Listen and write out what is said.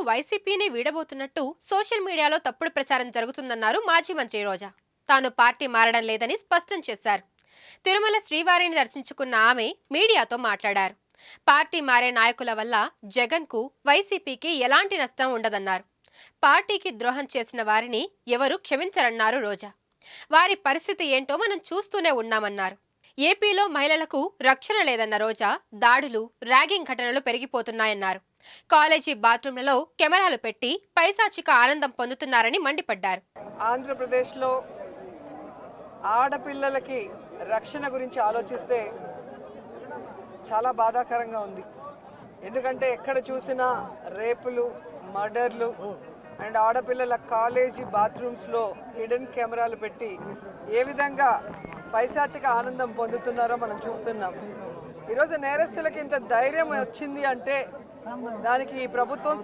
వైసీపీని వీడబోతున్నట్టు సోషల్ మీడియాలో తప్పుడు ప్రచారం జరుగుతుందన్నారు మాజీ మంత్రి రోజా. తాను పార్టీ మారడం లేదని స్పష్టం చేశారు. తిరుమల శ్రీవారిని దర్శించుకున్న ఆమె మీడియాతో మాట్లాడారు. పార్టీ మారే నాయకుల వల్ల జగన్కు వైసీపీకి ఎలాంటి నష్టం ఉండదన్నారు. పార్టీకి ద్రోహం చేసిన వారిని ఎవరు క్షమించరన్నారు రోజా. వారి పరిస్థితి ఏంటో మనం చూస్తూనే ఉన్నామన్నారు. ఏపీలో మహిళలకు రక్షణ లేదన్న రోజా దాడులు, ర్యాగింగ్ ఘటనలు పెరిగిపోతున్నాయన్నారు. కాలేజీ బాత్రూంలలో కెమెరాలు పెట్టి పైశాచిక ఆనందం పొందుతున్నారని మండిపడ్డారు. ఆంధ్రప్రదేశ్లో ఆడపిల్లలకి రక్షణ గురించి ఆలోచిస్తే చాలా బాధాకరంగా ఉంది. ఎందుకంటే ఎక్కడ చూసినా రేపులు, మర్డర్లు అండ్ ఆడపిల్లల కాలేజీ బాత్రూమ్స్లో హిడెన్ కెమెరాలు పెట్టి ఏ విధంగా పైశాచిక ఆనందం పొందుతున్నారో మనం చూస్తున్నాం. ఈరోజు నేరస్తులకి ఇంత ధైర్యం వచ్చింది అంటే దానికి ఈ ప్రభుత్వం